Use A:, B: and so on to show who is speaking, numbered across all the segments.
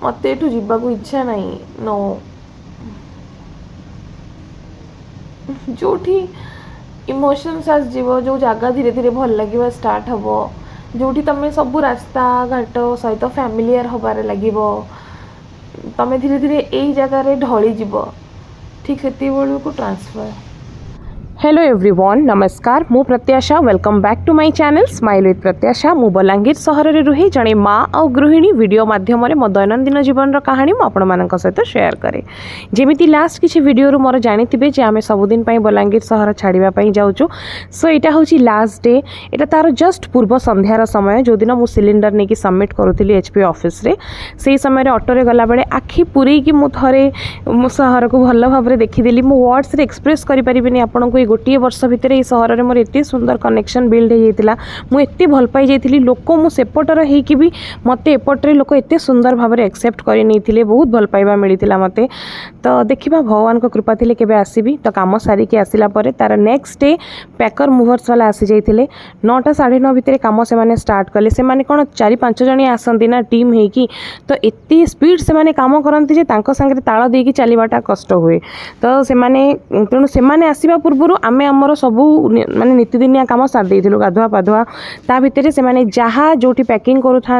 A: मत एठू जीवा को इच्छा नहीं नो जो इमोशंस आस जीव जो जगह धीरे धीरे भल लगे स्टार्ट हम जो तुम सब रास्ता घाट सहित फैमिलियर हबार लगे तुम धीरे धीरे यही जगार ढली जीव ठीक से को ट्रांसफर। हेलो एवरीवन नमस्कार मु Pratyasha welcome back to my channel smile with Pratyasha मु बलांगीर सहर में रुहे जड़े माँ और गृहिणी वीडियो माध्यम मो दैनंदिन जीवन कहानी आपण मान सहित शेयर करे जमी लास्ट किसी वीडियो मोर जानी जे आम सबुदिन बलांगीर सहर छाड़ापी जाऊँ सो यहाँ हूँ लास्ट डे यहाँ तार जस्ट पूर्व संध्यार समय जो दिन मु सिलिंडर नहीं सबमिट करूली एचपी ऑफिस रे से समय ऑटोरे गला बेले आखि पूरेकी मु थे सहर को भल भाव देखीदेली मु वर्ड्स रे एक्सप्रेस करें आपन को गोटे वर्ष भितर ये सहर में मोर एत सुंदर कनेक्शन बिल्ड होता मुझे भल पाई जाइली लोक मुझेपटर होगी भी मत एपटे लोक एत सुंदर भाव में एक्सेप्ट करते बहुत भल पाइबा मिलता मत तो देखा भगवान को कृपा थी केबे आसबि तो कम सारिकी आसला तार नेक्स्ट डे पैकर मुभर्स वाला आसी जाइए 9टा 9:30 भितर कम से स्टार्ट कले से कौन 4-5 जन आसती ना टीम होगी तो एत स्पीड से कम करती सागे ताल देकी चलवाटा कष्ट हुए तो से तेणु से आसवा पूर्व आमे आमर सबू माने नीतिदिनिया काम सार देइथिलु गाधुआ पाधुआ ता भितर से माने जहाँ जोटी पैकिंग करूथा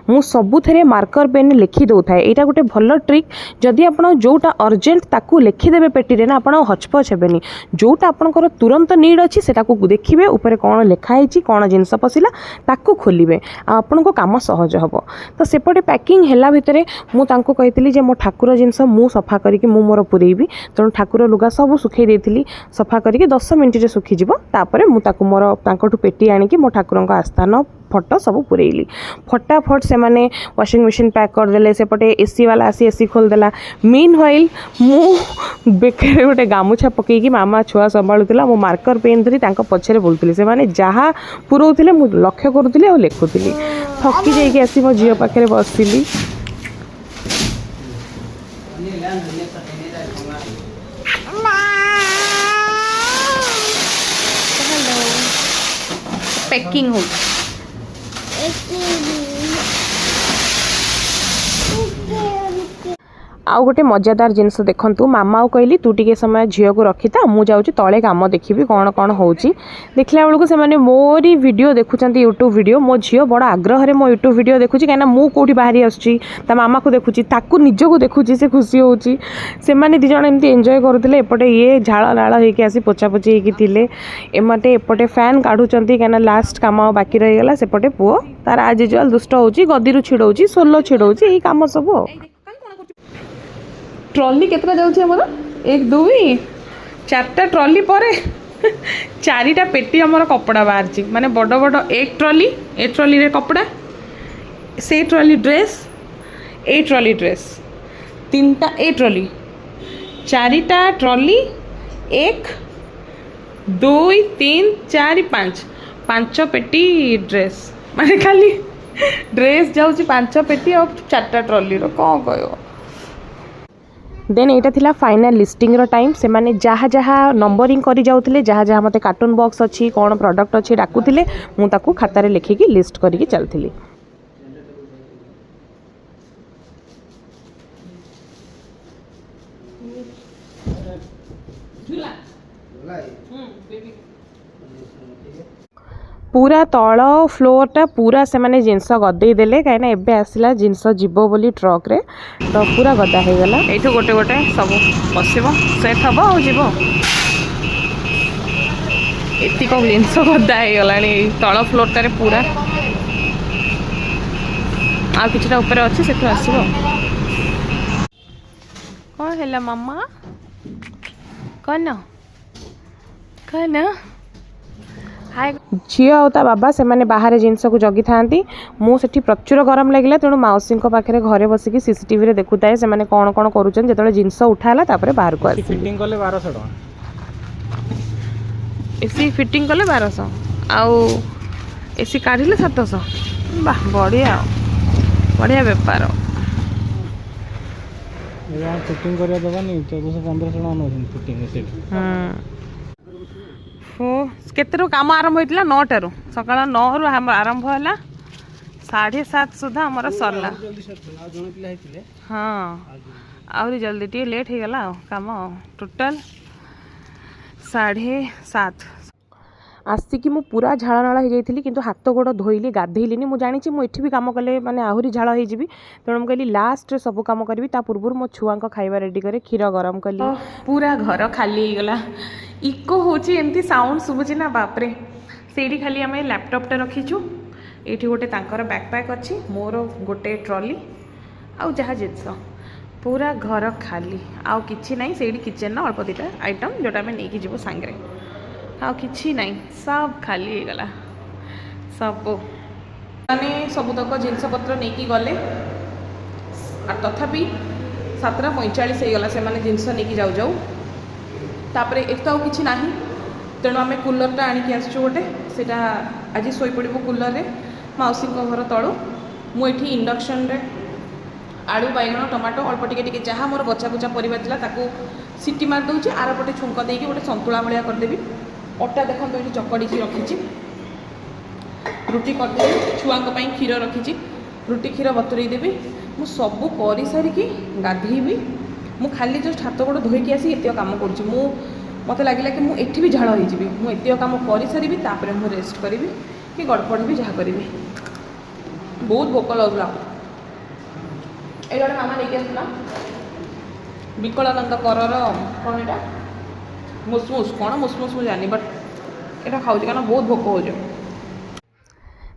A: मु सबुथे मार्कर पेन लिखि दौथाए एटा गोटे भल ट्रिक जदि आपण जोटा अर्जेंट ताकू लिखिदेवे पेटी ना आपण हचपच हेबेनी जोटा आपणकर तुरंत नीड अच्छी से देखिए ऊपर कौन लिखाई कौन जिनस पशिला ताकू खोलिबे आपण को काम सहज हम तो सेपटे पैकिंग हैला भितर मु तांको कहितली जे मो ठाकुर जिनस मु सफा करिकि मु मोर पुरेइबी तेणु ठाकुर लुगा सब सुखै देइथिली सफा करके 10 मिनिट सुखीज मोर पेटी आणिकी मो ठाकुर आस्थान फटो सब पुरेली फटाफट से माने वाशिंग मशीन पैक करदे सेपटे एसी वाला आसी एसी खोलदेला मीन व्हाइल मु बेकर गोटे गामुछा पकईकी मामा छुआ संभालुला मो मार्कर पेन धरी पछरे बोलुली से माने जहाँ पुरोले मु लक्ष्य करुली और लिखुली थकी जाइए आसी मो झील पाखे बसली पैकिंग हो आउ गोटे मजादार जिनस देखु मामा कहली तू टे समय झील को रखी था मुझे जाऊँ तले कम देखी कौन कौन हो देखला बेलू से मोरी वीडियो देखुं यूट्यूब वीडियो मो झील बड़ आग्रह मो यूट्यूब वीडियो देखुची कहीं मु कौटी बाहरी आसुची ता मामा को देखुची ताकू निज को देखुची से खुशी होची से माने दी जण एमती एंजॉय करुले एपटे ये झाड़ नाड़ होइके आसी पोछापोछी होते एमटे एपटे फैन काढ़ुचंती कहीं लास्ट काम बाकी रहीगला सेपटे पुओ तार आज यूजुआल दुष्ट होची गदी छिड़ौची सोलो छिड़ौची यही काम सब ट्रॉली केतटा जाउछि हमर 1 2 4टा ट्रॉली परे 4टा पेटी हमर कपड़ा बाहर माने बड़ बड़ एक ट्रॉली ए ट्रॉली रे कपड़ा से ट्रॉली ड्रेस ए ट्रॉली ड्रेस 3टा ए ट्रॉली 4टा ट्रॉली 1 2 3 4 5 पेटी ड्रेस माने खाली ड्रेस जाउछि 5 पेटी और 4टा ट्रॉली रो कौन कहो देन यहाँ थिला फाइनल लिस्टिंग रो टाइम से माने जहाँ जहाँ नंबरिंग करी जाउथिले जहाँ जहाँ मते कार्टून बॉक्स अच्छी कौन प्रोडक्ट अच्छी डाकुथिले मु ताकू खातारे लिखिकी लिस्ट करिकी चलथिली पूरा तल फ्लोरटा पूरा से माने जिनस गदे देले कहीं एबे आसला जिनस जीव बोली ट्रक रे तो पूरा गदा हो गला एठू गोटे गोटे सब बसब सेट हम और जीव एतिक जिनस गदा हो गला तल फ्लोरटारे पूरा आ किछटा ऊपर अच्छे से आसब कौन है मामा कौन कौन झील आ बाबा से माने बाहर जिनस को जगी था मुझे प्रचुर गरम लगे तेणु मौसी पाखे घरे बसिकी सीसीटीवी रे देखुए से माने कौन कौन करुँच जो जिनस उठाला बाहर को फिटिंग कले 1200 एसी फिटिंग कले 1200 आउ एसी काढ़िले 700 वाह बढ़िया बढ़िया बेपार फिटिंग करिया दबानी 1400-1500 फिटिंग केतु काम आरंभ होता 9टारू सकाल 9 रु आरंभ है 7:30 सुधा आमर सरला हाँ आहरी जल्दी टे लेट हो गला काम टोटाल 7:30 आसिकी मु पूरा झाड़ नाला हो जाइली किंतु हाथ गोड़ धोइली गाधेइलिनी मु जानी मु एठी भी काम कले माने आहुरी झाड़ हो जीवी तेणु मुझे लास्ट सब काम करी ता पूर्व मो छुआ खाଇବା रेडी करे क्षीर गरम कली पूरा घर खाली हो गला इको होची एमती साउंड सुबुची ना बापरे सेठी खाली आम लैपटॉप टे रखीचु एठी गोटे तांकर बैकपैक अच्छी मोर गोटे ट्रॉली आउ जहाँ जिनस पूरा घर खाली आउ किछि नहीं सेठी किचन ना अल्प दुटा आइटम जोटा आम नहीं जीवु सांगे हाँ कि ना सब खाली हो गला सब मैंने सबुतक जिनपत्र नहीं गले तथापि 7:45 हो गला से माने जिनस नहीं जाऊ जाऊ तापर एक तो किसी ना तेणु आम कूलरटा आणिकी आसचु गोटे से आज शोपड़ू कूलर रे मौसी घर तलू मुझे इंडक्शन रे आलू बैगण टमाटो अल्प टिके जहाँ मोर बचा बुचा परिवा थिला ताकू सीटी मार दूची आर पटे छुंक देकी गोटे संतुला भलिया करदेवी अटा देखो ये चकड़ी रखी रुटी करदेवी छुआ क्षीर रखी रुटी क्षीर बतुरई देवी मु सब कर सारिकी गाधेबी मु खाली जस्ट हाथ गोड़ धोईकी आसी एत काम करुँची मत लगे कि मुझे भी झाड़ होजी मुझे काम कर सारी मुझे रेस्ट करी कि गड़पड़ भी जहाँ करी बहुत भोक लगला ये गोटे मामा लेके आसला विकलानंद करर कौन यहाँ मुसमुस कौन मुसमुस मुझे जानी बट यहाँ खाऊँ क्या बहुत भोक हो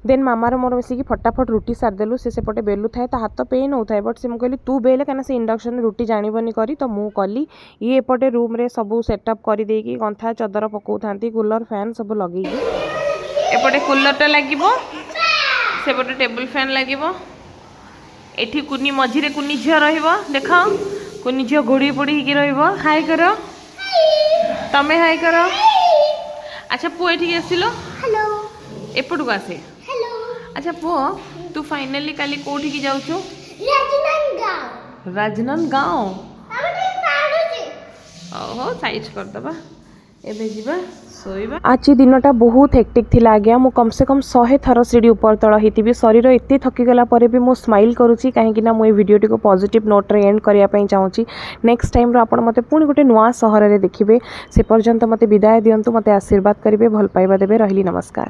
A: देन मामार मोर मिसिकी फटाफट रुटी सारिदेलु सेपटे बेलु थाए हाथ पेन होता है बट से मुझे तू बेले कहीं से इंडक्शन रुटी जानबनी करी तो मुझे कली ये एपटे रूम रे सब सेटअप कर देकी गंथा चदर पकाऊ था कूलर फैन सब लगे एपटे कूलरटा लगे सेपटे टेबल फैन लगे एठी कुनी मझिरे कुनी झील रख कुनी झील घोड़ी पोड़ी हाय कर तमें हाय कर अच्छा पुआ ये आसिल एपट को आसे अच्छा पुआ तू फाइनली काली कोठी की जाऊछु राजनंदगांव ओहो साइज कर दबा एबे जीवा सोइबा आज दिनटा बहुत हेक्टिक थिला आज्ञा मु कम से कम 100 थर सीढ़ी ऊपर तल होती शरीर एत थकीगला भी स्माइल करुँची कहीं मुझे भिडियोटी को पॉजिटिव नोट रे एंड करने चाहूँगी नेक्स्ट टाइम आपण मते पुणी गोटे नुआ सहर में देखिए से पर्यंत मते विदाय दिंतु मते आशीर्वाद करेंगे भल पाइबा देवे रही नमस्कार।